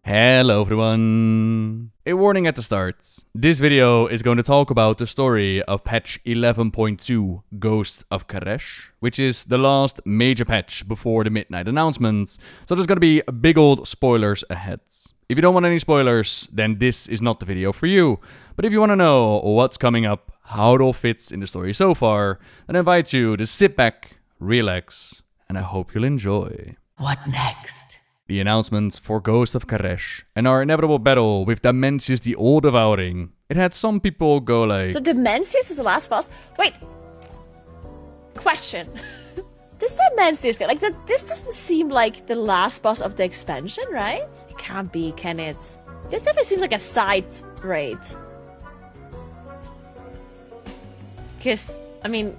Hello everyone! A warning at the start. This video is going to talk about the story of patch 11.2 Ghosts of K'aresh, which is the last major patch before the midnight announcements, so there's going to be big old spoilers ahead. If you don't want any spoilers, then this is not the video for you. But if you want to know what's coming up, how it all fits in the story so far, then I invite you to sit back, relax, and I hope you'll enjoy. What next? The announcement for Ghosts of K'aresh and our inevitable battle with Dimensius the All-Devouring. It had some people go like... So Dimensius is the last boss? Wait. Question. This Dimensius guy, this doesn't seem like the last boss of the expansion, right? It can't be, can it? This definitely seems like a side raid. Because, I mean,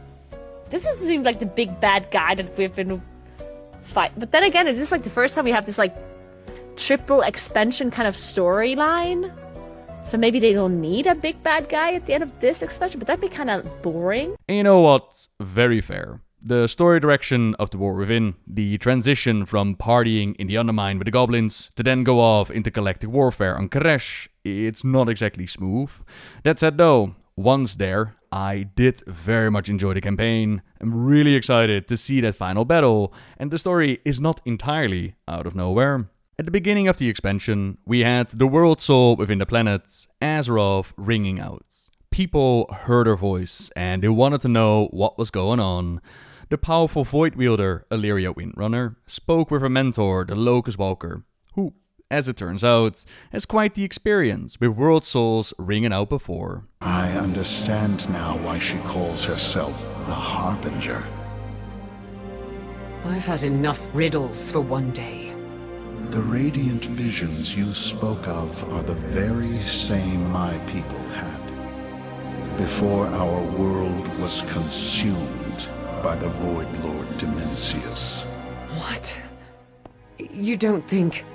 this doesn't seem like the big bad guy that we've been fight. But then again, it is like the first time we have this triple expansion kind of storyline. So maybe they don't need a big bad guy at the end of this expansion, but that'd be kind of boring. And you know what? Very fair. The story direction of the War Within, the transition from partying in the Undermine with the goblins to then go off into galactic warfare on K'aresh, it's not exactly smooth. That said though, once there, I did very much enjoy the campaign. I'm really excited to see that final battle, and the story is not entirely out of nowhere. At the beginning of the expansion, we had the world soul within the planets, Azeroth, ringing out. People heard her voice, and they wanted to know what was going on. The powerful Void Wielder, Illyria Windrunner, spoke with her mentor, the Locus-walker, who, as it turns out, has quite the experience with world souls ringing out before. I understand now why she calls herself the Harbinger. I've had enough riddles for one day. The radiant visions you spoke of are the very same my people had. Before our world was consumed by the Void Lord Dimensius. What? You don't think...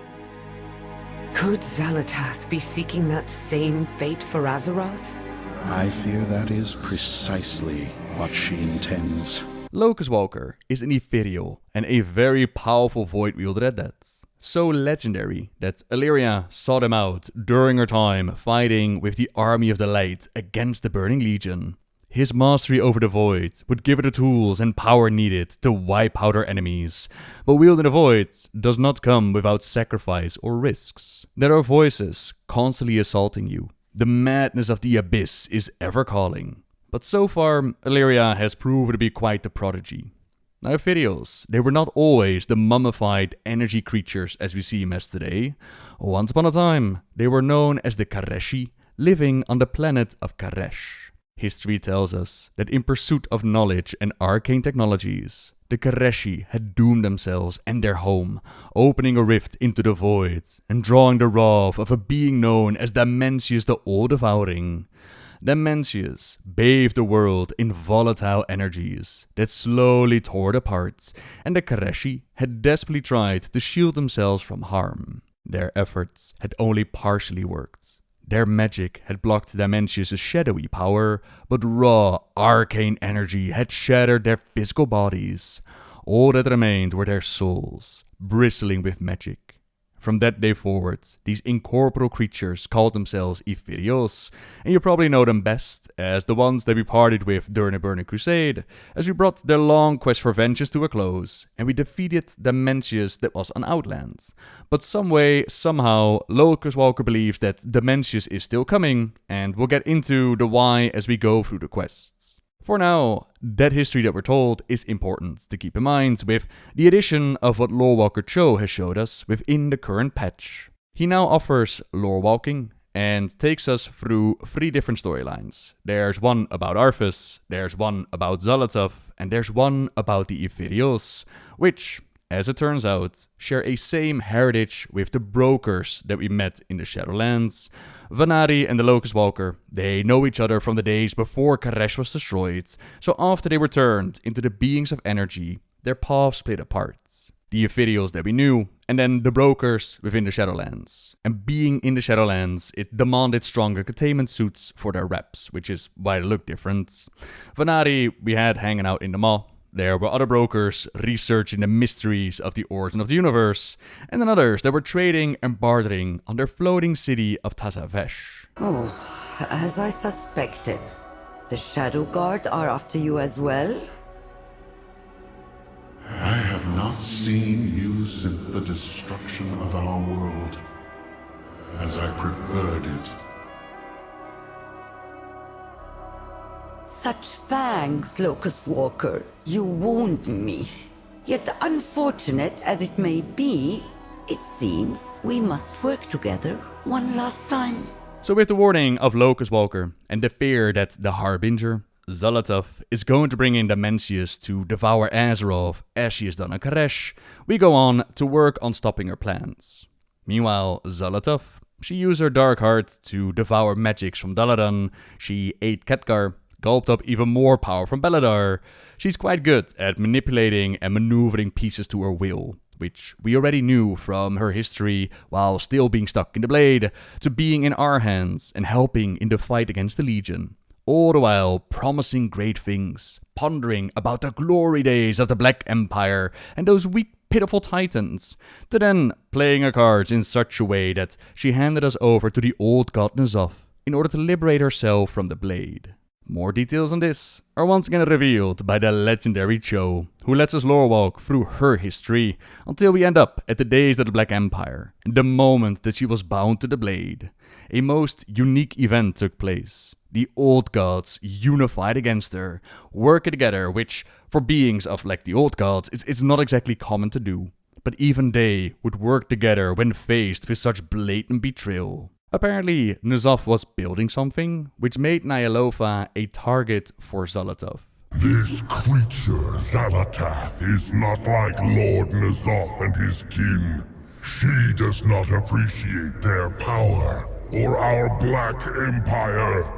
Could Xal'atath be seeking that same fate for Azeroth? I fear that is precisely what she intends. Locus-walker is an Ethereal and a very powerful Void Wielder at that. So legendary that Illyria sought him out during her time fighting with the Army of the Light against the Burning Legion. His mastery over the Void would give her the tools and power needed to wipe out her enemies. But wielding the Void does not come without sacrifice or risks. There are voices constantly assaulting you. The madness of the Abyss is ever calling. But so far, Illyria has proven to be quite the prodigy. Now, Ethereals, they were not always the mummified energy creatures as we see them as today. Once upon a time, they were known as the K'areshi, living on the planet of K'aresh. History tells us that in pursuit of knowledge and arcane technologies, the K'areshi had doomed themselves and their home, opening a rift into the void and drawing the wrath of a being known as Dimensius the All-Devouring. Dimensius bathed the world in volatile energies that slowly tore it apart, and the K'areshi had desperately tried to shield themselves from harm. Their efforts had only partially worked. Their magic had blocked Dimensius' shadowy power, but raw, arcane energy had shattered their physical bodies. All that remained were their souls, bristling with magic. From that day forward, these incorporeal creatures called themselves Ethereals, and you probably know them best as the ones that we partied with during the Burning Crusade, as we brought their long quest for vengeance to a close, and we defeated Dimensius that was on Outland. But some way, somehow, Locus-walker believes that Dimensius is still coming, and we'll get into the why as we go through the quests. For now, that history that we're told is important to keep in mind with the addition of what Lorewalker Cho has showed us within the current patch. He now offers lore walking and takes us through 3 different storylines. There's one about Arthas, there's one about Xal'atath, and there's one about the Ethereals, which, as it turns out, share a same heritage with the brokers that we met in the Shadowlands. Vanari and the Locus-walker, they know each other from the days before K'aresh was destroyed, so after they returned into the beings of energy, their paths split apart. The Ethereals that we knew, and then the brokers within the Shadowlands. And being in the Shadowlands, it demanded stronger containment suits for their reps, which is why they look different. Vanari we had hanging out in the Maw, There were other brokers researching the mysteries of the origin of the universe, and then others that were trading and bartering on their floating city of Tazavesh. Oh, as I suspected. The Shadow Guard are after you as well? I have not seen you since the destruction of our world, as I preferred it. Such fangs, Locus-walker. You wound me. Yet unfortunate as it may be, it seems we must work together one last time. So with the warning of Locus-walker and the fear that the Harbinger, Xal'atath, is going to bring in the Mencius to devour Azeroth as she has done on K'aresh, we go on to work on stopping her plans. Meanwhile, Xal'atath, she used her dark heart to devour magics from Dalaran, she ate Khadgar, gulped up even more power from Beledar. She's quite good at manipulating and maneuvering pieces to her will, which we already knew from her history while still being stuck in the Blade, to being in our hands and helping in the fight against the Legion. All the while promising great things, pondering about the glory days of the Black Empire and those weak, pitiful titans, to then playing her cards in such a way that she handed us over to the old god N'Zoth in order to liberate herself from the Blade. More details on this are once again revealed by the legendary Cho, who lets us lore walk through her history until we end up at the days of the Black Empire, and the moment that she was bound to the Blade. A most unique event took place. The old gods unified against her, working together, which for beings of like the old gods, it's not exactly common to do. But even they would work together when faced with such blatant betrayal. Apparently, N'Zoth was building something, which made Ny'alotha a target for Xal'atath. This creature, Xal'atath, is not like Lord N'Zoth and his kin. She does not appreciate their power, or our Black Empire.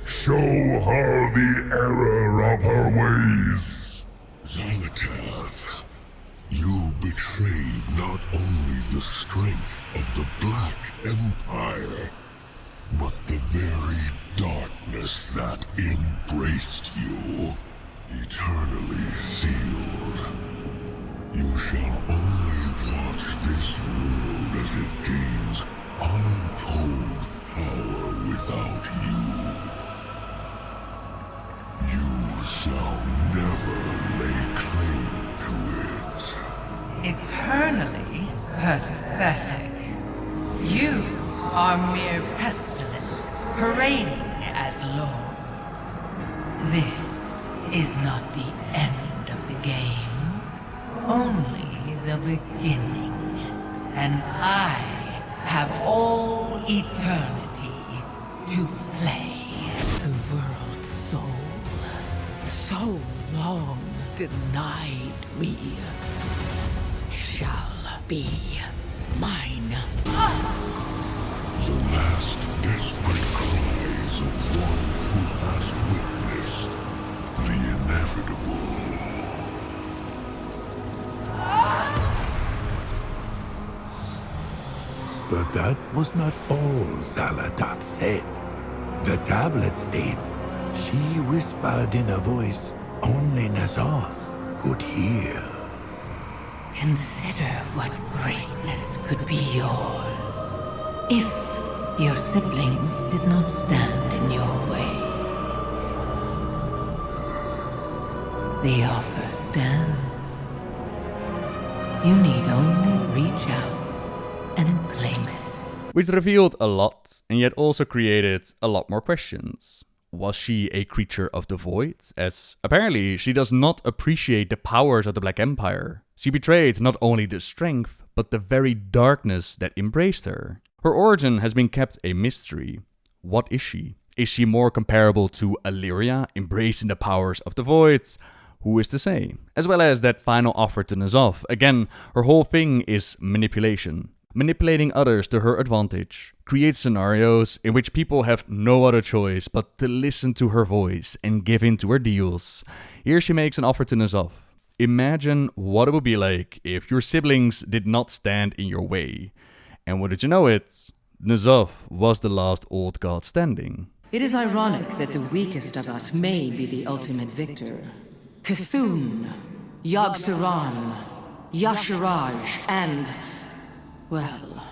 Show her the error of her ways. Xal'atath, you betrayed not only the strength of the Black Empire, but the very darkness that embraced you, eternally sealed. You shall only watch this world as it gains untold power without you. You shall never lay claim to it. Eternally pathetic. You are mere pestilence, parading as lords. This is not the end of the game, only the beginning. And I have all eternity to play. The world's soul, so long denied me, shall be mine. The last desperate cries of one who has witnessed the inevitable. But that was not all Xal'atath said. The tablet states she whispered in a voice only N'Zoth could hear. Consider what greatness could be yours if your siblings did not stand in your way. The offer stands. You need only reach out and claim it. Which revealed a lot, and yet also created a lot more questions. Was she a creature of the void? As apparently she does not appreciate the powers of the Black Empire. She betrayed not only the strength, but the very darkness that embraced her. Her origin has been kept a mystery. What is she? Is she more comparable to Illyria, embracing the powers of the voids? Who is to say? As well as that final offer to N'Zoth. Again, her whole thing is manipulation. Manipulating others to her advantage. Create scenarios in which people have no other choice but to listen to her voice and give in to her deals. Here she makes an offer to N'Zoth. Imagine what it would be like if your siblings did not stand in your way. And wouldn't you know it, N'Zoth was the last old god standing. It is ironic that the weakest of us may be the ultimate victor. Cthulhu Yogg-Saron, Y'Shaarj, and... well,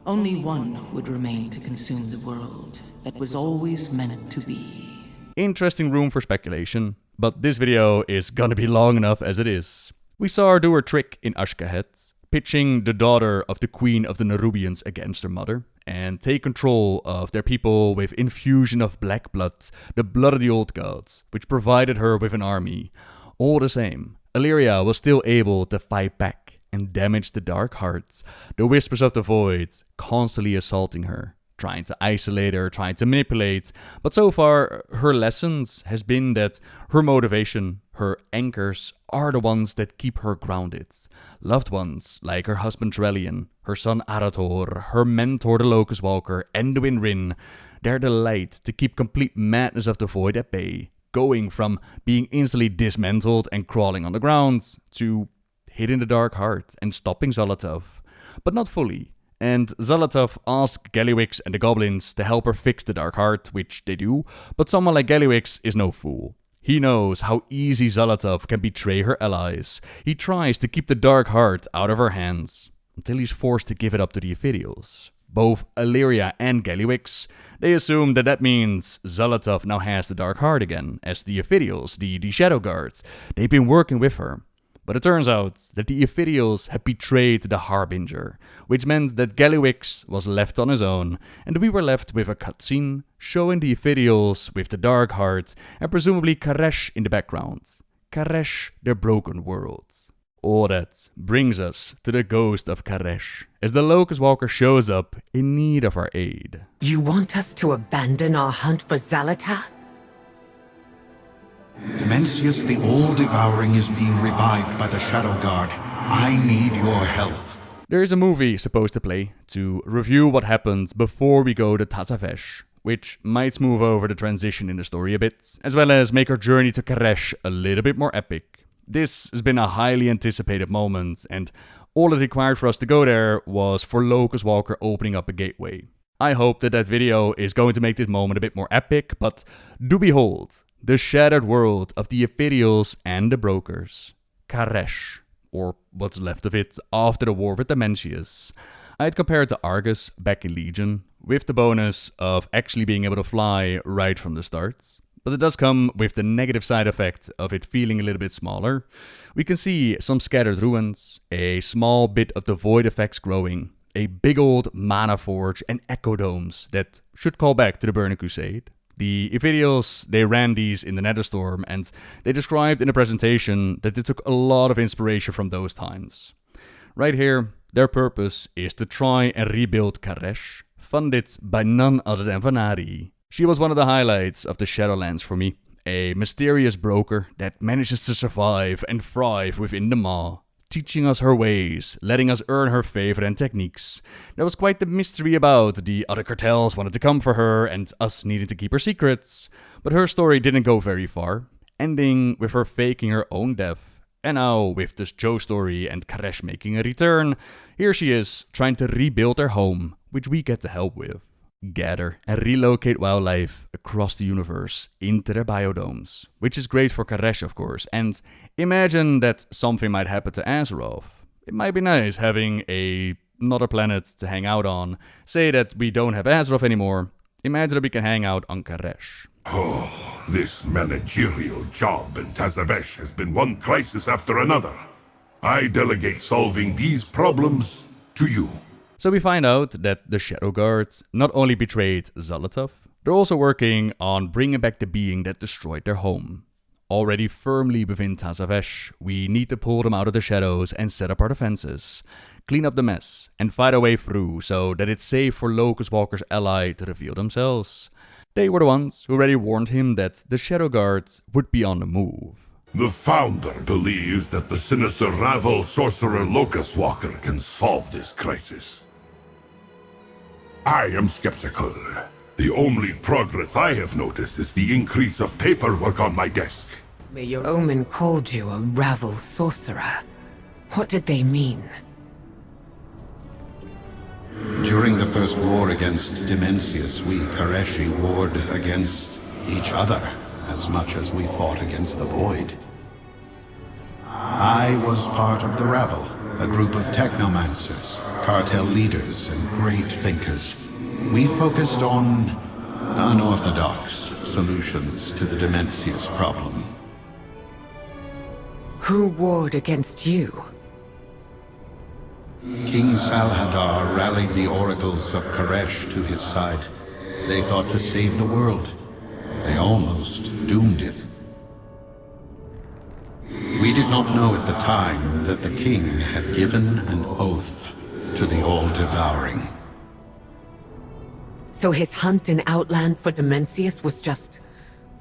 only one would remain to consume the world that was always meant to be. Interesting room for speculation, but this video is gonna be long enough as it is. We saw her do her trick in Azj-Kahet, pitching the daughter of the Queen of the Nerubians against her mother, and take control of their people with infusion of black blood, the blood of the old gods, which provided her with an army. All the same, Illyria was still able to fight back and damage the dark hearts, the whispers of the void, constantly assaulting her, trying to isolate her, trying to manipulate, but so far her lessons has been that her motivation, her anchors, are the ones that keep her grounded. Loved ones like her husband Trellian, her son Arator, her mentor the Locus-walker, and the Winrin, they're the light to keep complete madness of the void at bay, going from being instantly dismantled and crawling on the ground to hitting the dark heart and stopping Xal'atath, but not fully. And Xal'atath asks Gallywix and the goblins to help her fix the dark heart, which they do, but someone like Gallywix is no fool. He knows how easy Xal'atath can betray her allies. He tries to keep the dark heart out of her hands, until he's forced to give it up to the Ethereals. Both Illyria and Gallywix, they assume that means Xal'atath now has the dark heart again, as the Ethereals, the Shadow Guards, they've been working with her. But it turns out that the Ethereals had betrayed the Harbinger, which meant that Gallywix was left on his own, and we were left with a cutscene showing the Ethereals with the Dark Heart and presumably K'aresh in the background. K'aresh, their broken world. All that brings us to the Ghost of K'aresh, as the Locus-walker shows up in need of our aid. You want us to abandon our hunt for Xal'atath? Dimensius the All-Devouring is being revived by the Shadow Guard. I need your help. There is a movie supposed to play to review what happens before we go to Tazafesh, which might smooth over the transition in the story a bit, as well as make our journey to K'aresh a little bit more epic. This has been a highly anticipated moment, and all it required for us to go there was for Locus-walker opening up a gateway. I hope that video is going to make this moment a bit more epic, but do behold, the shattered world of the Ethereals and the Brokers. K'aresh, or what's left of it after the war with Dimensius. I'd compare it to Argus back in Legion, with the bonus of actually being able to fly right from the start. But it does come with the negative side effect of it feeling a little bit smaller. We can see some scattered ruins, a small bit of the void effects growing, a big old mana forge and Ecodomes that should call back to the Burning Crusade. The Ethereals, they ran these in the Netherstorm, and they described in a presentation that they took a lot of inspiration from those times. Right here, their purpose is to try and rebuild K'aresh, funded by none other than Vanari. She was one of the highlights of the Shadowlands for me, a mysterious broker that manages to survive and thrive within the Maw, teaching us her ways, letting us earn her favor and techniques. There was quite the mystery about the other cartels wanted to come for her and us needing to keep her secrets, but her story didn't go very far, ending with her faking her own death. And now, with this Joe story and K'aresh making a return, here she is trying to rebuild her home, which we get to help with. Gather and relocate wildlife across the universe into their biodomes, which is great for K'aresh of course, and imagine that something might happen to Azeroth. It might be nice having another planet to hang out on. Say that we don't have Azeroth anymore, imagine that we can hang out on K'aresh. Oh, this managerial job in Tazafesh has been one crisis after another. I delegate solving these problems to you. So we find out that the Shadow Guards not only betrayed Xal'atath, they're also working on bringing back the being that destroyed their home. Already firmly within Tazafesh, we need to pull them out of the shadows and set up our defenses, clean up the mess, and fight our way through so that it's safe for Locus-walker's ally to reveal themselves. They were the ones who already warned him that the Shadow Guards would be on the move. The Founder believes that the sinister Ravel sorcerer Locus-walker can solve this crisis. I am skeptical. The only progress I have noticed is the increase of paperwork on my desk. Your Omen called you a Ravel sorcerer. What did they mean? During the first war against Dimensius, we K'areshi warred against each other as much as we fought against the Void. I was part of the Ravel, a group of technomancers, cartel leaders, and great thinkers. We focused on unorthodox solutions to the Demencius problem. Who warred against you? King Sal'Hadar rallied the oracles of K'aresh to his side. They thought to save the world. They almost doomed it. We did not know at the time that the king had given an oath to the All-Devouring. So his hunt in Outland for Demencius was just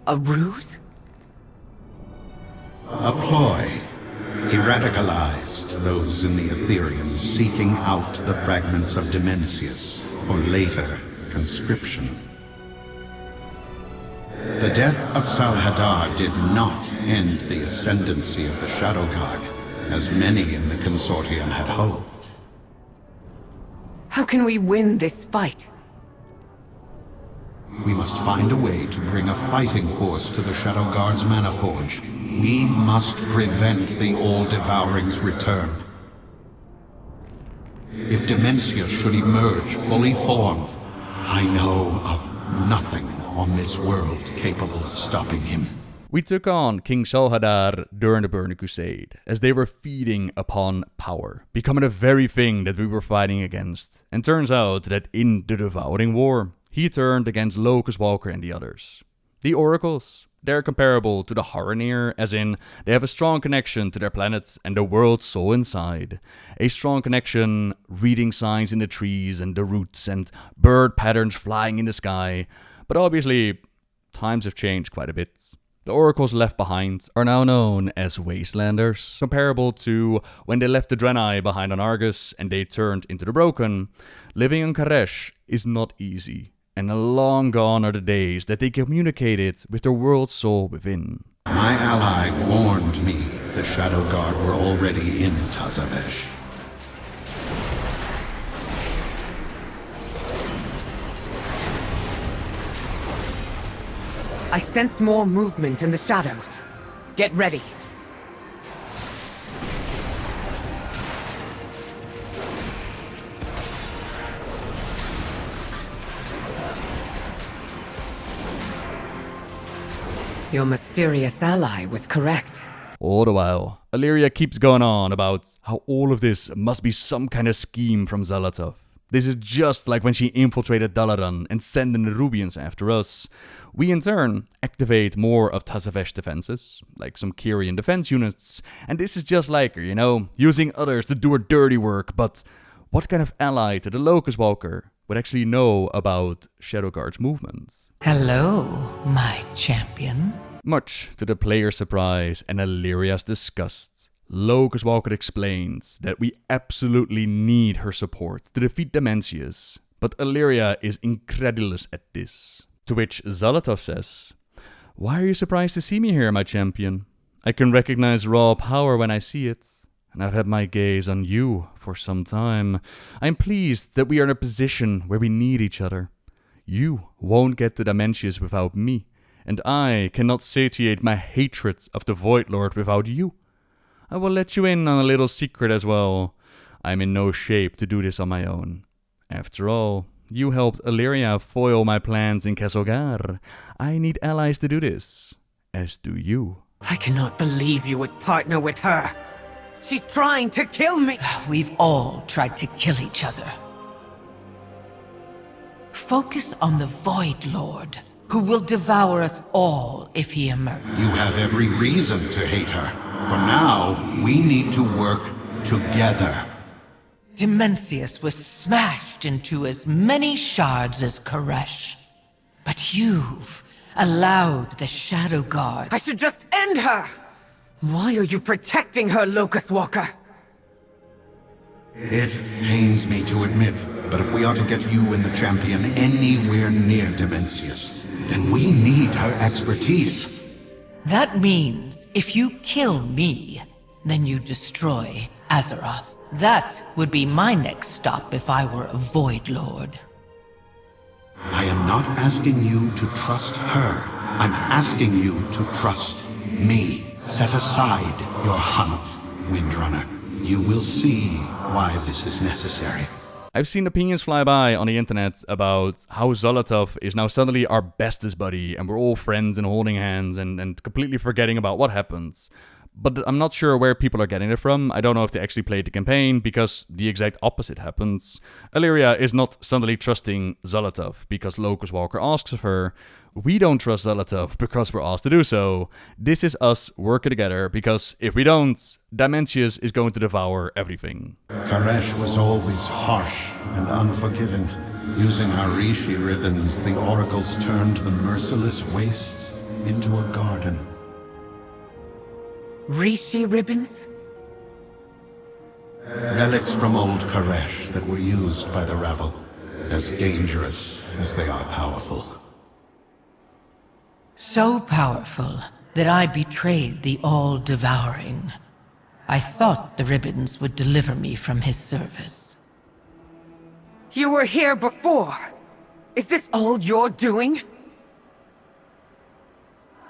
a ruse? A ploy. He radicalized those in the Ethereals, seeking out the fragments of Demencius for later conscription. The death of Sal'Hadar did not end the ascendancy of the Shadow Guard, as many in the Consortium had hoped. How can we win this fight? We must find a way to bring a fighting force to the Shadow Guard's Mana Forge. We must prevent the All-Devouring's return. If Demencius should emerge fully formed, I know of nothing on this world capable of stopping him. We took on King Sal'Hadar during the Burning Crusade, as they were feeding upon power, becoming the very thing that we were fighting against. And turns out that in the Devouring War, he turned against Locus-walker and the others. The Oracles, they're comparable to the Haranir, as in, they have a strong connection to their planets and the world soul inside. A strong connection, reading signs in the trees and the roots and bird patterns flying in the sky. But obviously, times have changed quite a bit. The Oracles left behind are now known as Wastelanders, comparable to when they left the Draenei behind on Argus and they turned into the Broken. Living on K'aresh is not easy, and long gone are the days that they communicated with their world soul within. My ally warned me the Shadow Guard were already in Tazavesh. I sense more movement in the shadows. Get ready. Your mysterious ally was correct. All the while, Illyria keeps going on about how all of this must be some kind of scheme from Xal'atath. This is just like when she infiltrated Dalaran and sent in the Rubians after us. We in turn activate more of Tazavesh defenses, like some Kyrian defense units, and this is just like her, you know, using others to do her dirty work, but what kind of ally to the Locus-walker would actually know about Shadow Guard's movements? Hello, my champion. Much to the player's surprise and Illyria's disgust, Locus-walker explains that we absolutely need her support to defeat Demencius, but Illyria is incredulous at this. To which Xal'atath says, "Why are you surprised to see me here, my champion? I can recognize raw power when I see it, and I've had my gaze on you for some time. I'm pleased that we are in a position where we need each other. You won't get to Demencius without me, and I cannot satiate my hatred of the Void Lord without you. I will let you in on a little secret as well. I'm in no shape to do this on my own. After all, you helped Illyria foil my plans in Kesogar. I need allies to do this, as do you." I cannot believe you would partner with her. She's trying to kill me. We've all tried to kill each other. Focus on the Void Lord, who will devour us all if he emerges. You have every reason to hate her. For now, we need to work together. Demencius was smashed into as many shards as K'aresh. But you've allowed the Shadow Guard. I should just end her! Why are you protecting her, Locus-walker? It pains me to admit, but if we are to get you and the champion anywhere near Demencius, then we need her expertise. That means if you kill me, then you destroy Azeroth. That would be my next stop if I were a Void Lord. I am not asking you to trust her. I'm asking you to trust me. Set aside your hunt Windrunner. You will see why this is necessary. I've seen opinions fly by on the internet about how Xal'atath is now suddenly our bestest buddy and we're all friends and holding hands and completely forgetting about what happens. But I'm not sure where people are getting it from. I don't know if they actually played the campaign, because the exact opposite happens. Illyria is not suddenly trusting Xal'atath because Locus-walker asks of her. We don't trust Xal'atath because we're asked to do so. This is us working together, because if we don't, Dimensius is going to devour everything. K'aresh was always harsh and unforgiving. Using our Rishi ribbons, the oracles turned the merciless wastes into a garden. Rishi ribbons? Relics from old K'aresh that were used by the Ravel, as dangerous as they are powerful. So powerful that I betrayed the all-devouring. I thought the ribbons would deliver me from his service. You were here before. Is this all you're doing?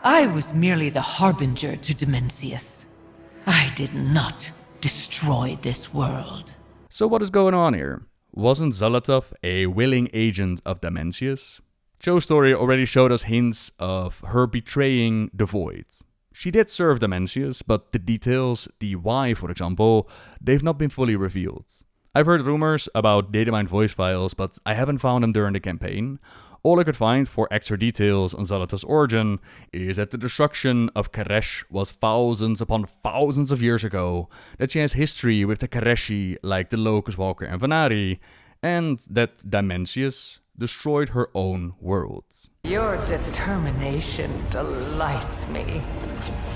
I was merely the harbinger to Dimensius. I did not destroy this world. So what is going on here? Wasn't Xal'atath a willing agent of Dimensius? Joe's story already showed us hints of her betraying the Void. She did serve Dimensius, but the details, the why for example, they've not been fully revealed. I've heard rumors about datamined voice files, but I haven't found them during the campaign. All I could find for extra details on Xal'atath's origin is that the destruction of K'aresh was thousands upon thousands of years ago, that she has history with the K'areshi like the Locus-walker and Vanari, and that Dimensius destroyed her own worlds. Your determination delights me.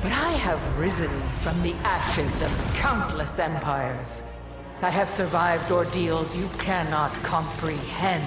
But I have risen from the ashes of countless empires. I have survived ordeals you cannot comprehend.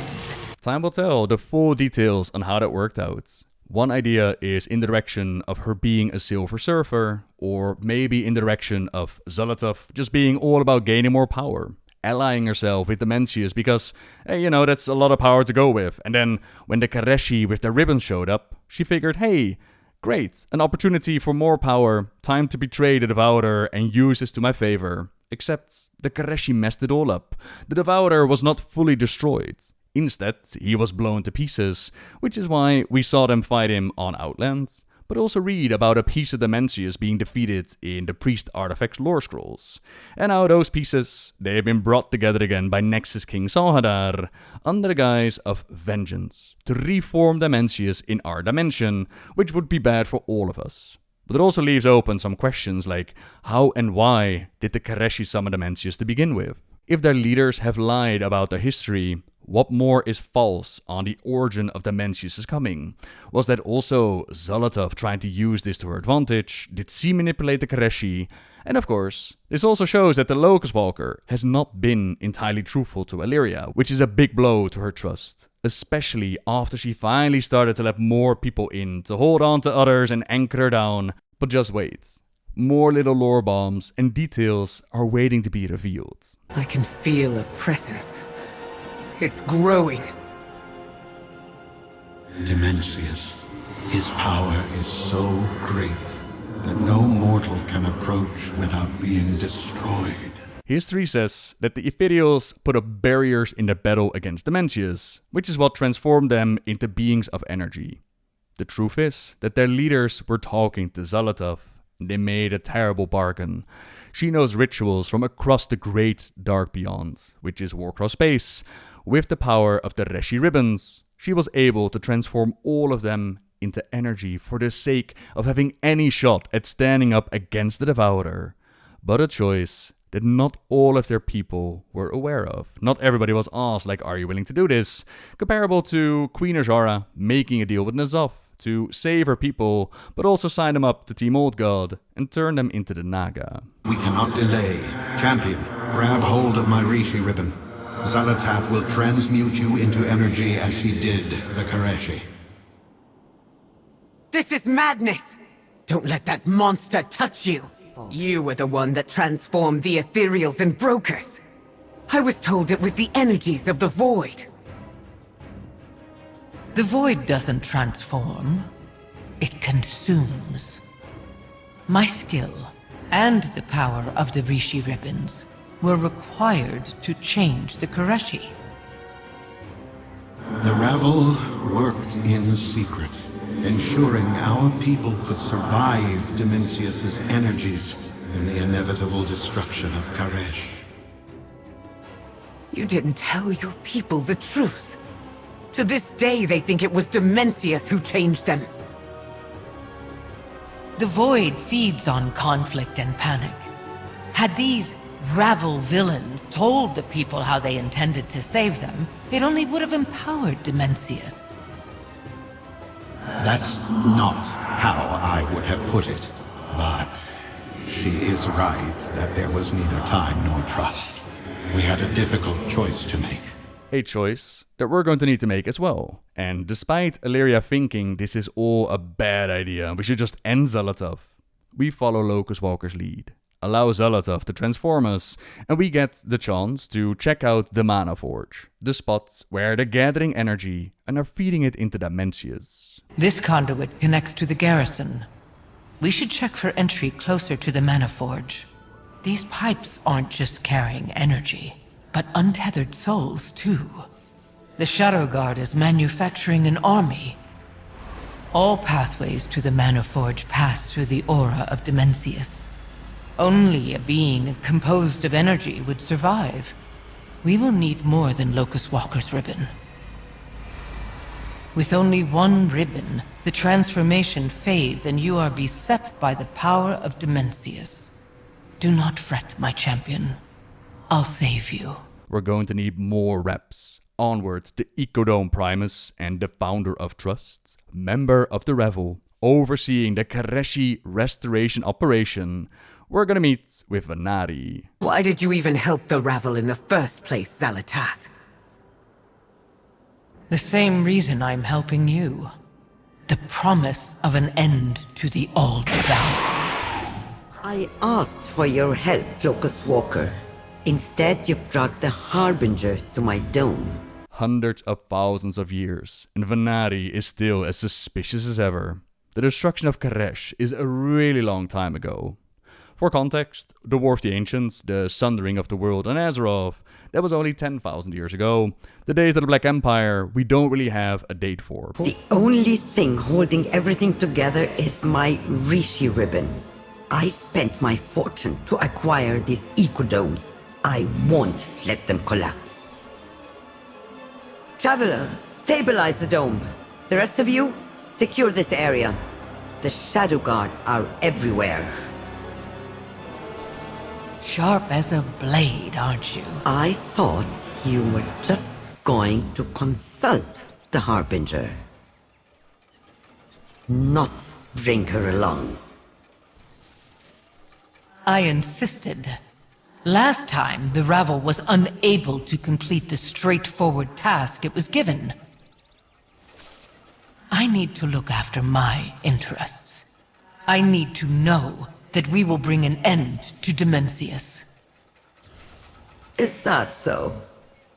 Time will tell the full details on how that worked out. One idea is in the direction of her being a Silver Surfer, or maybe in the direction of Xal'atath just being all about gaining more power, allying herself with Dimensius because, hey, that's a lot of power to go with. And then when the K'areshi with their ribbons showed up, she figured, hey, great, an opportunity for more power, time to betray the Devourer and use this to my favor. Except the K'areshi messed it all up. The Devourer was not fully destroyed. Instead, he was blown to pieces, which is why we saw them fight him on Outlands, but also read about a piece of Dimensius being defeated in the Priest Artifacts lore scrolls. And now those pieces, they have been brought together again by Nexus King Sal'adar, under the guise of vengeance, to reform Dimensius in our dimension, which would be bad for all of us. But it also leaves open some questions like, how and why did the K'areshi summon Dimensius to begin with? If their leaders have lied about their history, what more is false on the origin of Dimensius' coming? Was that also Xal'atath trying to use this to her advantage? Did she manipulate the K'areshi? And of course, this also shows that the Locus-walker has not been entirely truthful to Illyria, which is a big blow to her trust. Especially after she finally started to let more people in to hold on to others and anchor her down. But just wait. More little lore bombs and details are waiting to be revealed. I can feel a presence. It's growing. Dimensius. His power is so great that no mortal can approach without being destroyed. History says that the Ethereals put up barriers in the battle against Dimensius, which is what transformed them into beings of energy. The truth is that their leaders were talking to Xal'atath. They made a terrible bargain. She knows rituals from across the great dark beyond, which is war across space. With the power of the Rishi ribbons, she was able to transform all of them into energy for the sake of having any shot at standing up against the Devourer. But a choice that not all of their people were aware of. Not everybody was asked, like, are you willing to do this? Comparable to Queen Azshara making a deal with N'Zoth to save her people, but also sign them up to Team Old God and turn them into the Naga. We cannot delay. Champion, grab hold of my Rishi ribbon. Xal'atath will transmute you into energy as she did the K'areshi. This is madness! Don't let that monster touch you! You were the one that transformed the Ethereals and Brokers. I was told it was the energies of the Void. The Void doesn't transform. It consumes. My skill and the power of the Rishi ribbons were required to change the K'aresh. The Ravel worked in secret, ensuring our people could survive Dimensius's energies in the inevitable destruction of K'aresh. You didn't tell your people the truth. To this day, they think it was Dimensius who changed them. The Void feeds on conflict and panic. Had these Ravel villains told the people how they intended to save them, it only would have empowered Dimensius. That's not how I would have put it, but she is right that there was neither time nor trust. We had a difficult choice to make. A choice that we're going to need to make as well. And despite Illyria thinking this is all a bad idea, we should just end Xal'atath, we follow Locus-walker's lead, allow Xal'atath to transform us, and we get the chance to check out the Mana Forge, the spot where they're gathering energy and are feeding it into Dimensius. This conduit connects to the garrison. We should check for entry closer to the Mana Forge. These pipes aren't just carrying energy, but untethered souls too. The Shadow Guard is manufacturing an army. All pathways to the Mana Forge pass through the aura of Dimensius. Only a being composed of energy would survive. We will need more than Locus-walker's ribbon. With only one ribbon, the transformation fades and you are beset by the power of Dimensius. Do not fret, my champion. I'll save you. We're going to need more reps. Onwards, the Ecodome Primus and the founder of Trust, member of the Ravel, overseeing the K'aresh restoration operation. We're gonna meet with Venari. Why did you even help the Ravel in the first place, Xal'atath? The same reason I'm helping you. The promise of an end to the all-devouring. I asked for your help, Locus-walker. Instead, you've brought the Harbinger to my dome. Hundreds of thousands of years, and Venari is still as suspicious as ever. The destruction of K'aresh is a really long time ago. For context, the War of the Ancients, the sundering of the world on Azeroth, that was only 10,000 years ago. The days of the Black Empire, we don't really have a date for. The only thing holding everything together is my Rishi ribbon. I spent my fortune to acquire these Ecodomes. I won't let them collapse. Traveler, stabilize the dome. The rest of you, secure this area. The Shadow Guard are everywhere. Sharp as a blade, aren't you? I thought you were just going to consult the Harbinger. Not bring her along. I insisted. Last time, the Ravel was unable to complete the straightforward task it was given. I need to look after my interests. I need to know that we will bring an end to Dimensius. Is that so?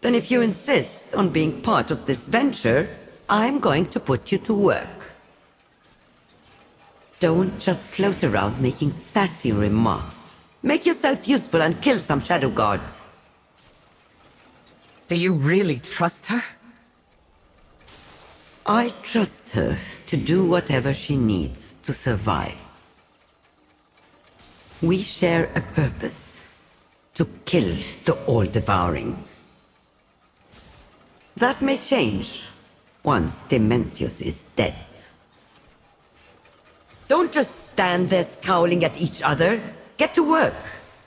Then if you insist on being part of this venture, I'm going to put you to work. Don't just float around making sassy remarks. Make yourself useful and kill some Shadow Guards. Do you really trust her? I trust her to do whatever she needs to survive. We share a purpose. To kill the all-devouring. That may change once Dimensius is dead. Don't just stand there scowling at each other. Get to work.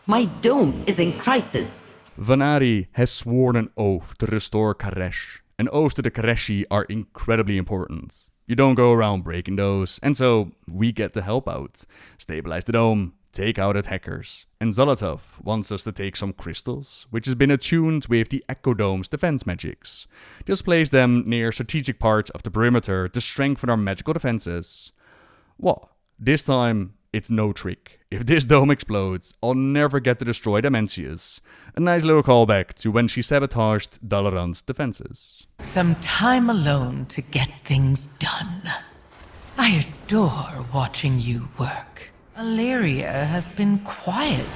My dome is in crisis. Venari has sworn an oath to restore K'aresh. And oaths to the K'aresh are incredibly important. You don't go around breaking those, and so we get to help out. Stabilize the dome, take out attackers. And Xal'atath wants us to take some crystals, which has been attuned with the Ecodomes defense magics. Just place them near strategic parts of the perimeter to strengthen our magical defenses. Well, this time it's no trick. If this dome explodes, I'll never get to destroy Dimensius. A nice little callback to when she sabotaged Dalaran's defenses. Some time alone to get things done. I adore watching you work. Illyria has been quiet.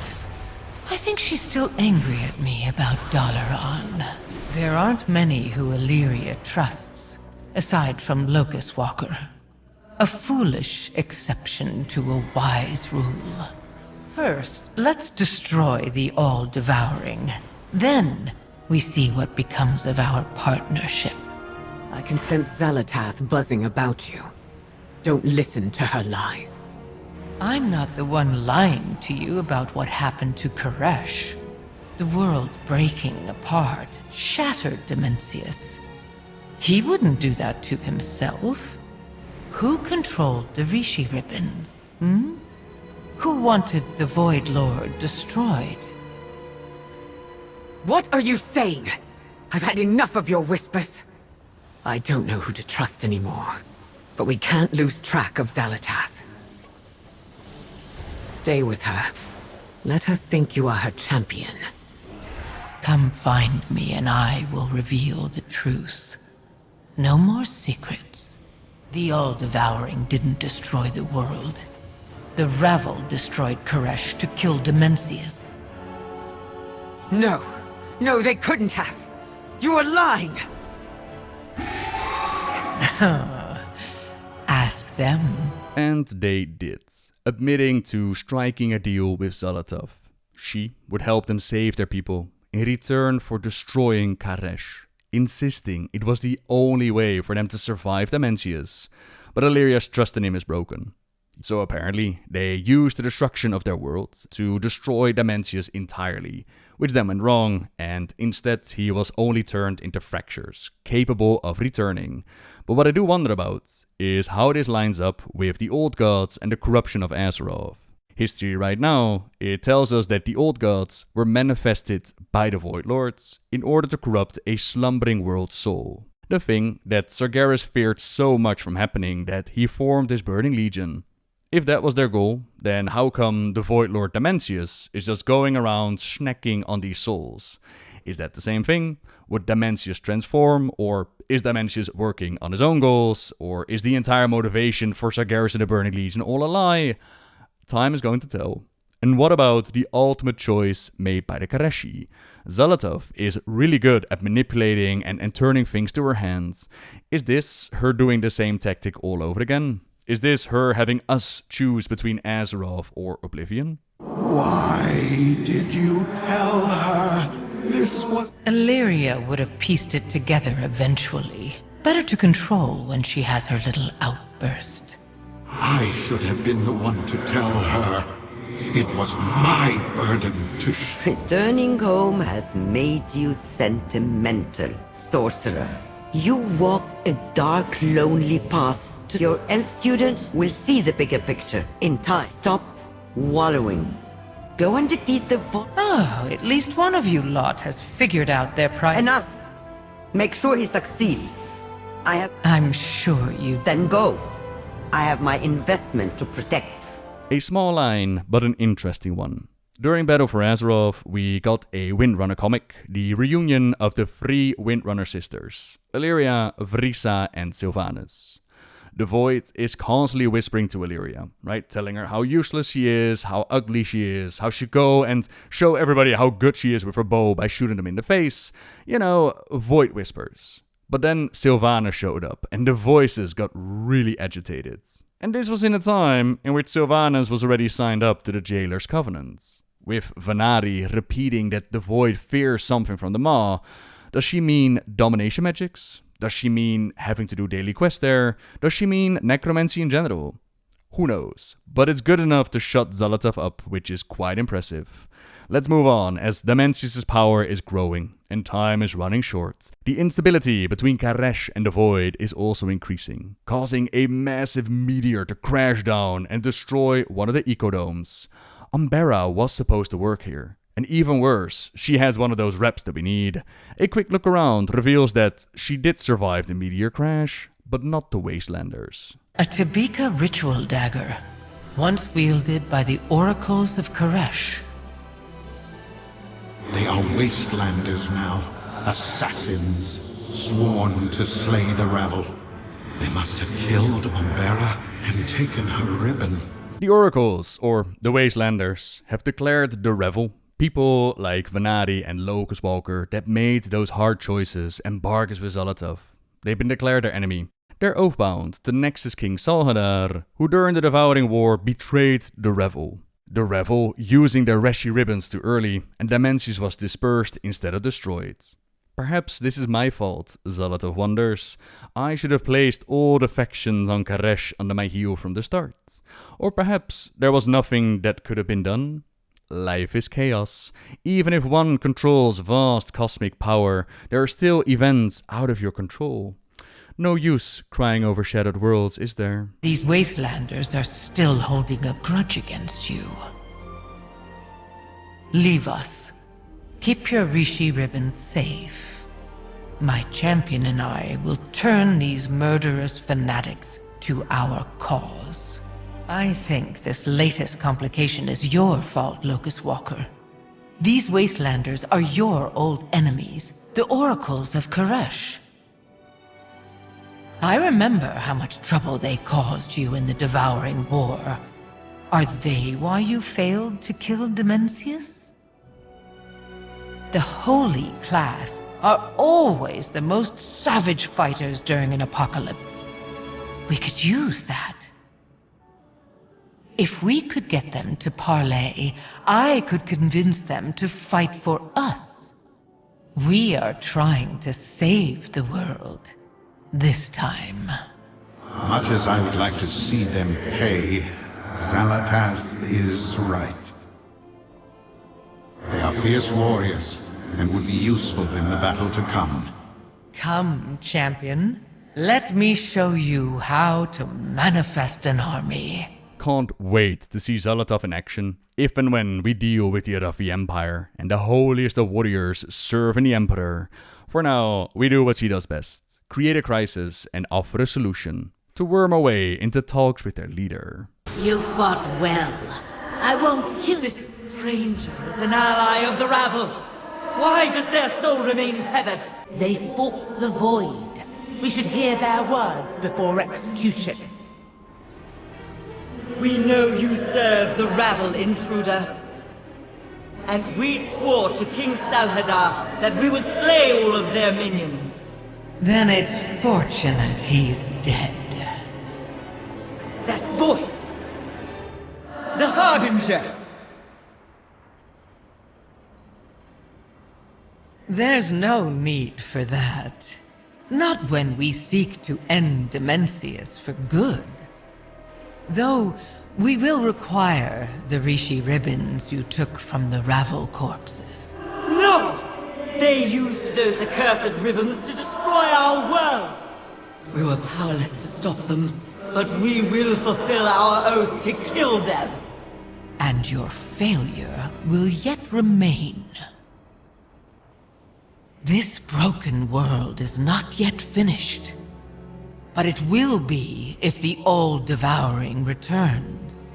I think she's still angry at me about Dalaran. There aren't many who Illyria trusts, aside from Locus-walker. A foolish exception to a wise rule. First, let's destroy the All-Devouring. Then, we see what becomes of our partnership. I can sense Xal'atath buzzing about you. Don't listen to her lies. I'm not the one lying to you about what happened to K'aresh. The world breaking apart shattered Dimensius. He wouldn't do that to himself. Who controlled the Rishi ribbons? Who wanted the Void Lord destroyed? What are you saying? I've had enough of your whispers. I don't know who to trust anymore, but we can't lose track of Xal'atath. Stay with her. Let her think you are her champion. Come find me and I will reveal the truth. No more secrets. The All-Devouring didn't destroy the world. The Ravel destroyed K'aresh to kill Dimensius. No. No, they couldn't have. You are lying! Ask them. And they did, admitting to striking a deal with Xal'atath. She would help them save their people in return for destroying K'aresh, insisting it was the only way for them to survive Dimensius. But Illyria's trust in him is broken. So apparently, they used the destruction of their world to destroy Dimensius entirely, which then went wrong, and instead he was only turned into fractures, capable of returning. But what I do wonder about is how this lines up with the old gods and the corruption of Azeroth. History right now, it tells us that the old gods were manifested by the Void Lords in order to corrupt a slumbering world soul. The thing that Sargeras feared so much from happening that he formed his Burning Legion. If that was their goal, then how come the Void Lord Dimensius is just going around snacking on these souls? Is that the same thing? Would Dimensius transform, or is Dimensius working on his own goals, or is the entire motivation for Sargeras and the Burning Legion all a lie? Time is going to tell. And what about the ultimate choice made by the K'areshi? Xal'atath is really good at manipulating and turning things to her hands. Is this her doing the same tactic all over again? Is this her having us choose between Azeroth or Oblivion? Why did you tell her this was... Illyria would have pieced it together eventually. Better to control when she has her little outburst. I should have been the one to tell her. It was my burden to... Returning home has made you sentimental, sorcerer. You walk a dark, lonely path. Your elf student will see the bigger picture in time. Stop wallowing. Go and defeat the Oh, at least one of you lot has figured out their price. Enough! Make sure he succeeds. I'm sure you... Then go. I have my investment to protect. A small line, but an interesting one. During Battle for Azeroth, we got a Windrunner comic, the reunion of the three Windrunner sisters, Illyria, Vrisa, and Sylvanas. The Void is constantly whispering to Illyria, right? Telling her how useless she is, how ugly she is, how she go and show everybody how good she is with her bow by shooting them in the face. You know, Void whispers. But then Sylvana showed up, and the voices got really agitated. And this was in a time in which Sylvanas was already signed up to the Jailer's Covenant. With Vanari repeating that the Void fears something from the Maw, does she mean domination magics? Does she mean having to do daily quests there? Does she mean necromancy in general? Who knows? But it's good enough to shut Xal'atath up, which is quite impressive. Let's move on, as Dimensius' power is growing, and time is running short. The instability between K'aresh and the Void is also increasing, causing a massive meteor to crash down and destroy one of the Ecodomes. Umbera was supposed to work here. And even worse, she has one of those reps that we need. A quick look around reveals that she did survive the meteor crash, but not the Wastelanders. A Tabika ritual dagger, once wielded by the oracles of K'aresh. They are Wastelanders now, assassins, sworn to slay the Ravel. They must have killed Umbera and taken her ribbon. The Oracles, or the Wastelanders, have declared the Ravel, people like Venari and Locus-walker that made those hard choices and bargains with Xal'atath. They've been declared their enemy. They're oathbound to Nexus King Sal'hadar, who during the Devouring War betrayed the Ravel. The Ravel using their Reshi ribbons too early, and Dimensius was dispersed instead of destroyed. Perhaps this is my fault, Xal'atath wonders. I should have placed all the factions on K'aresh under my heel from the start. Or perhaps there was nothing that could have been done. Life is chaos. Even if one controls vast cosmic power, there are still events out of your control. No use crying over shattered worlds, is there? These Wastelanders are still holding a grudge against you. Leave us. Keep your Rishi ribbons safe. My champion and I will turn these murderous fanatics to our cause. I think this latest complication is your fault, Locus-walker. These Wastelanders are your old enemies, the Oracles of K'aresh. I remember how much trouble they caused you in the Devouring War. Are they why you failed to kill Dimensius? The Holy Class are always the most savage fighters during an apocalypse. We could use that. If we could get them to parley, I could convince them to fight for us. We are trying to save the world. This time. Much as I would like to see them pay, Xal'atath is right. They are fierce warriors, and would be useful in the battle to come. Come, champion. Let me show you how to manifest an army. Can't wait to see Xal'atath in action, if and when we deal with the Arathi Empire, and the holiest of warriors serving the Emperor. For now, we do what she does best. Create a crisis and offer a solution. To worm our way into talks with their leader. You fought well. I won't kill this Stranger is an ally of the Ravel. Why does their soul remain tethered? They fought the void. We should hear their words before execution. We know you serve the Ravel, intruder. And we swore to King Sal'hadar that we would slay all of their minions. Then it's fortunate he's dead. That voice! The Harbinger! There's no need for that. Not when we seek to end Dimensius for good. Though, we will require the Rishi ribbons you took from the Ravel corpses. No! They used those accursed ribbons to destroy our world! We were powerless to stop them, but we will fulfill our oath to kill them! And your failure will yet remain. This broken world is not yet finished. But it will be if the old Devouring returns.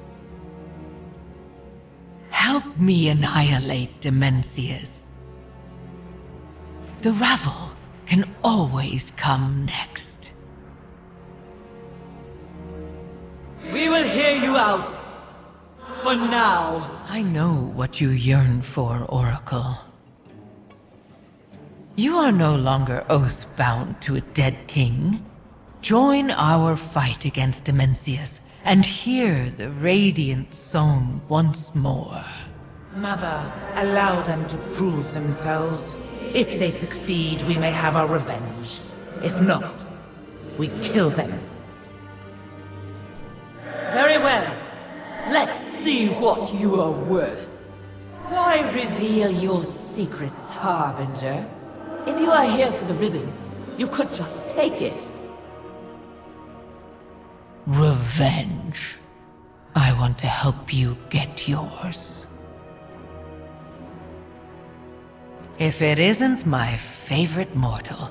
Help me annihilate Dimensius. The Ravel can always come next. We will hear you out. For now. I know what you yearn for, Oracle. You are no longer oath-bound to a dead king. Join our fight against Dimensius and hear the radiant song once more. Mother, allow them to prove themselves. If they succeed, we may have our revenge. If not, we kill them. Very well. Let's see what you are worth. Why reveal your secrets, Harbinger? If you are here for the ribbon, you could just take it. Revenge. I want to help you get yours. If it isn't my favorite mortal,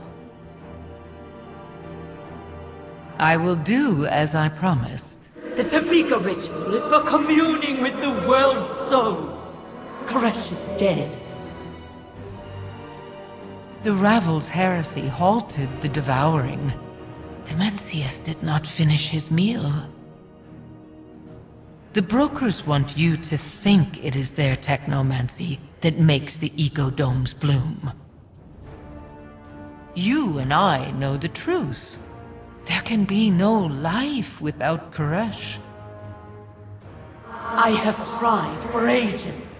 I will do as I promised. The Tamika ritual is for communing with the world's soul. K'aresh is dead. The Ravel's heresy halted the Devouring. Dimensius did not finish his meal. The brokers want you to think it is their technomancy that makes the Ecodomes bloom. You and I know the truth. There can be no life without K'aresh. I have tried for ages.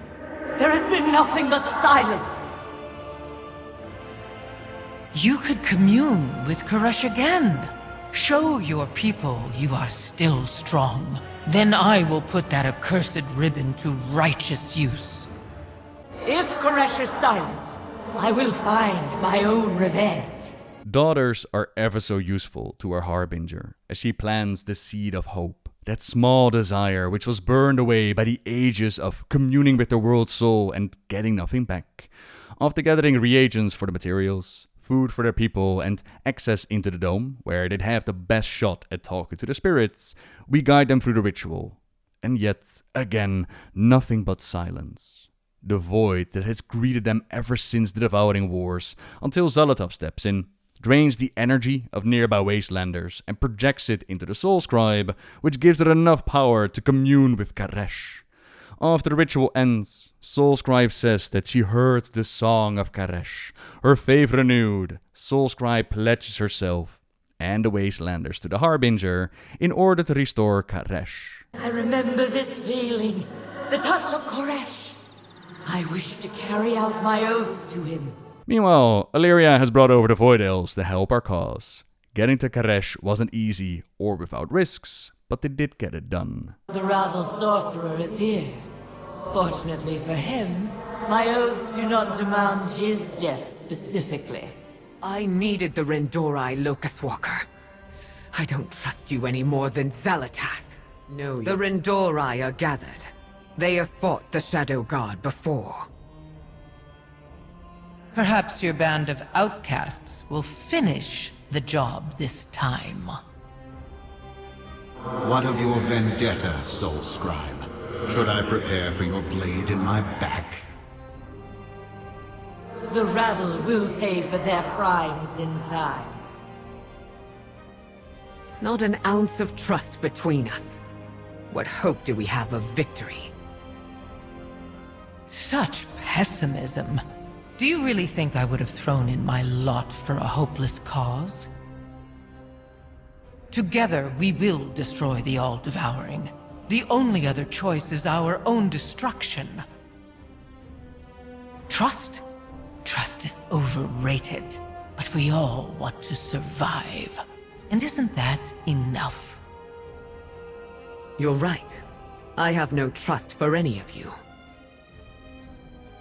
There has been nothing but silence. You could commune with K'aresh again. Show your people you are still strong. Then I will put that accursed ribbon to righteous use. If K'aresh is silent, I will find my own revenge. Daughters are ever so useful to our Harbinger, as she plants the seed of hope. That small desire which was burned away by the ages of communing with the world's soul and getting nothing back. After gathering reagents for the materials, food for their people, and access into the dome, where they'd have the best shot at talking to the spirits, we guide them through the ritual. And yet, again, nothing but silence. The void that has greeted them ever since the Devouring Wars, until Xal'atath steps in, drains the energy of nearby Wastelanders, and projects it into the Soul Scribe, which gives it enough power to commune with K'aresh. After the ritual ends, Soul Scribe says that she heard the song of K'aresh. Her faith renewed, Soul Scribe pledges herself and the Wastelanders to the Harbinger in order to restore K'aresh. I remember this feeling, the touch of K'aresh. I wish to carry out my oaths to him. Meanwhile, Illyria has brought over the Void Elves to help our cause. Getting to K'aresh wasn't easy or without risks, but they did get it done. The Ravel sorcerer is here. Fortunately for him, my oaths do not demand his death specifically. I needed the Rendorai Locus-walker. I don't trust you any more than Xal'atath. No, the Rendorai are gathered. They have fought the Shadow God before. Perhaps your band of outcasts will finish the job this time. What of your vendetta, Soul Scribe? Should I prepare for your blade in my back? The Ravel will pay for their crimes in time. Not an ounce of trust between us. What hope do we have of victory? Such pessimism. Do you really think I would have thrown in my lot for a hopeless cause? Together, we will destroy the All-Devouring. The only other choice is our own destruction. Trust? Trust is overrated. But we all want to survive. And isn't that enough? You're right. I have no trust for any of you.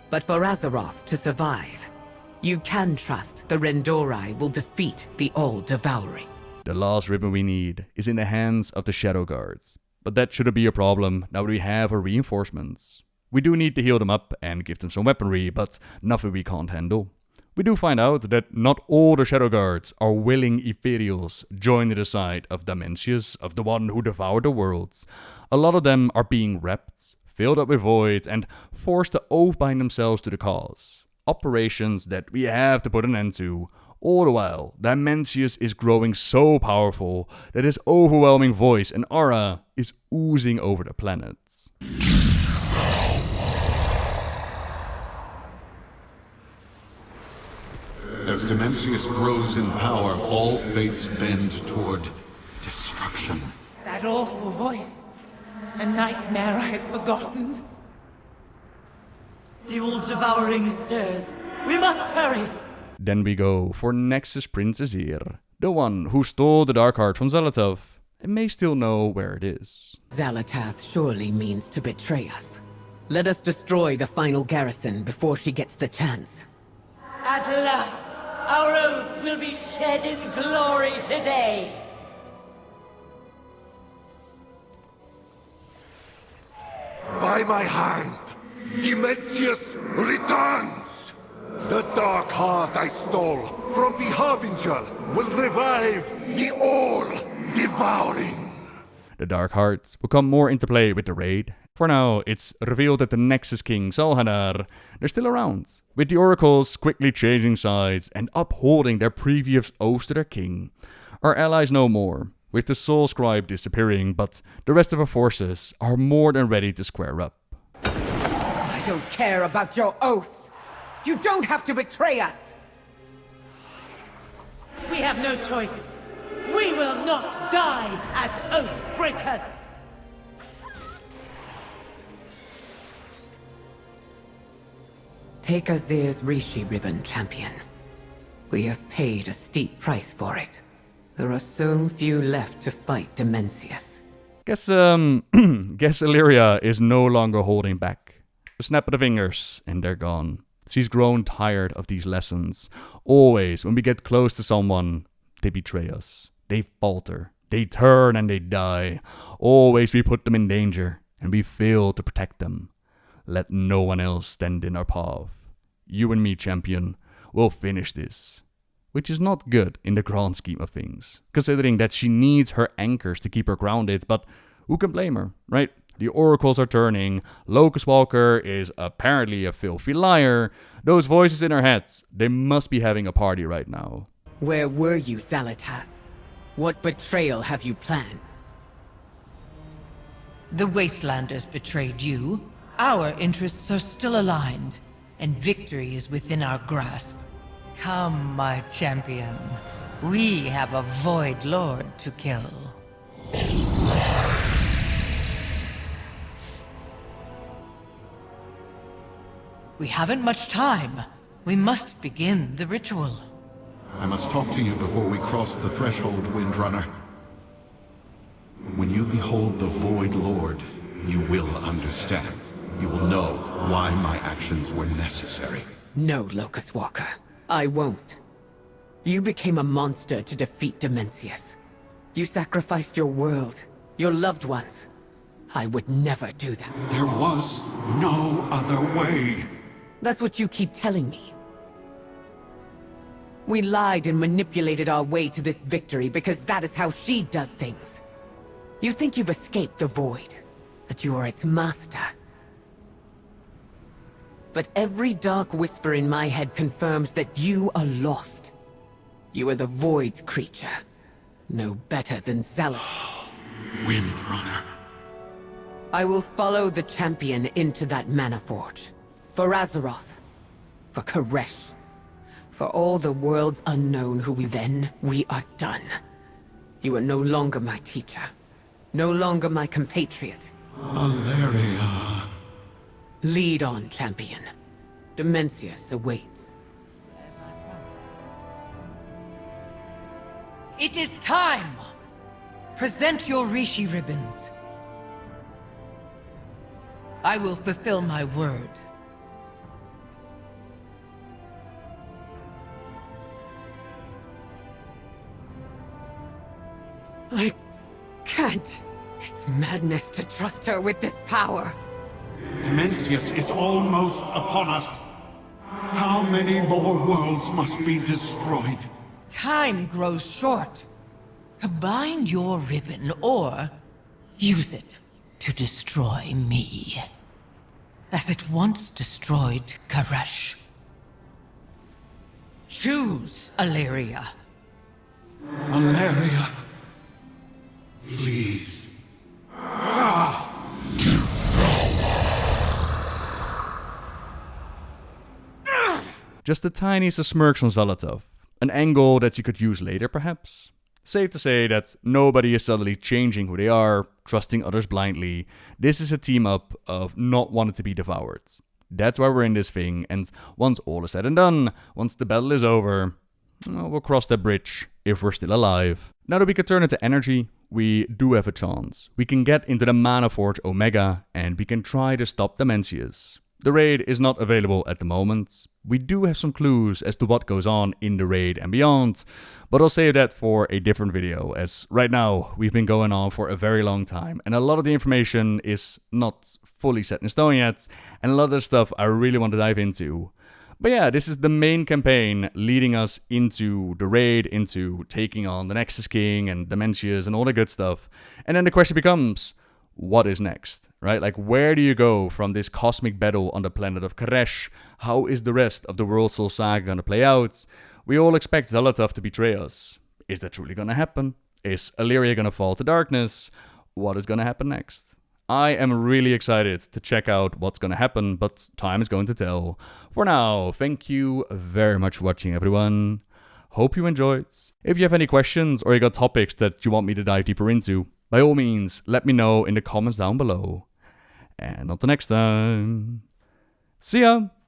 But for Azeroth to survive, you can trust the Rendorai will defeat the All-Devouring. The last ribbon we need is in the hands of the Shadow Guards. But that shouldn't be a problem now that we have our reinforcements. We do need to heal them up and give them some weaponry, but nothing we can't handle. We do find out that not all the Shadow Guards are willing Ethereals joining the side of Dimensius, of the one who devoured the worlds. A lot of them are being repped, filled up with voids, and forced to oath bind themselves to the cause. Operations that we have to put an end to. All the while, Dimensius is growing so powerful that his overwhelming voice and aura is oozing over the planets. As Dimensius grows in power, all fates bend toward destruction. That awful voice. A nightmare I had forgotten. The All-Devouring stirs. We must hurry! Then we go for Nexus Prince Azir, the one who stole the Dark Heart from Xal'atath, and may still know where it is. Xal'atath surely means to betray us. Let us destroy the final garrison before she gets the chance. At last, our oaths will be shed in glory today! By my hand, Dimensius returns! The dark heart I stole from the Harbinger will revive the All-Devouring! The Dark Heart will come more into play with the raid. For now, it's revealed that the Nexus King, Zul'aman, they're still around, with the oracles quickly changing sides and upholding their previous oaths to their king. Our allies know more, with the Soul Scribe disappearing, but the rest of our forces are more than ready to square up. I don't care about your oaths! You don't have to betray us! We have no choice. We will not die as oath breakers! Take Azir's Rishi ribbon, champion. We have paid a steep price for it. There are so few left to fight Dimensius. Guess Illyria is no longer holding back. A snap of the fingers, and they're gone. She's grown tired of these lessons. Always, when we get close to someone, they betray us. They falter. They turn and they die. Always we put them in danger, and we fail to protect them. Let no one else stand in our path. You and me, champion, will finish this. Which is not good in the grand scheme of things, considering that she needs her anchors to keep her grounded, but who can blame her, right? The oracles are turning, Locus-walker is apparently a filthy liar. Those voices in her heads, they must be having a party right now. Where were you, Xal'atath? What betrayal have you planned? The Wastelanders betrayed you. Our interests are still aligned, and victory is within our grasp. Come, my champion. We have a Void Lord to kill. We haven't much time. We must begin the ritual. I must talk to you before we cross the threshold, Windrunner. When you behold the Void Lord, you will understand. You will know why my actions were necessary. No, Locus-walker. I won't. You became a monster to defeat Dimensius. You sacrificed your world, your loved ones. I would never do that. There was no other way. That's what you keep telling me. We lied and manipulated our way to this victory because that is how she does things. You think you've escaped the Void, that you are its master. But every dark whisper in my head confirms that you are lost. You are the Void's creature. No better than Xal'atath. Windrunner. I will follow the champion into that mana forge. For Azeroth. For K'aresh. For all the worlds unknown then we are done. You are no longer my teacher. No longer my compatriot. Valeria. Lead on, champion. Dimensius awaits. It is time! Present your Rishi ribbons. I will fulfill my word. I can't. It's madness to trust her with this power. Dimensius is almost upon us. How many more worlds must be destroyed? Time grows short. Combine your ribbon or use it to destroy me. As it once destroyed K'aresh. Choose, Illyria. Valeria. Please. Just the tiniest of smirks from Xal'atath. An angle that you could use later, perhaps? Safe to say that nobody is suddenly changing who they are, trusting others blindly. This is a team up of not wanting to be devoured. That's why we're in this thing, and once all is said and done, once the battle is over, we'll cross that bridge if we're still alive. Now that we can turn into energy, we do have a chance. We can get into the Mana Forge Omega, and we can try to stop Dimensius. The raid is not available at the moment. We do have some clues as to what goes on in the raid and beyond, but I'll save that for a different video, as right now we've been going on for a very long time, and a lot of the information is not fully set in stone yet, and a lot of the stuff I really want to dive into. But yeah, this is the main campaign leading us into the raid, into taking on the Nexus King and Dimensius and all the good stuff. And then the question becomes, what is next, right? Like, where do you go from this cosmic battle on the planet of K'aresh? How is the rest of the World Soul Saga gonna play out? We all expect Xal'atath to betray us. Is that truly gonna happen? Is Illyria gonna fall to darkness? What is gonna happen next? I am really excited to check out what's gonna happen, but time is going to tell. For now, thank you very much for watching, everyone. Hope you enjoyed. If you have any questions or you got topics that you want me to dive deeper into, by all means, let me know in the comments down below. And until next time, see ya!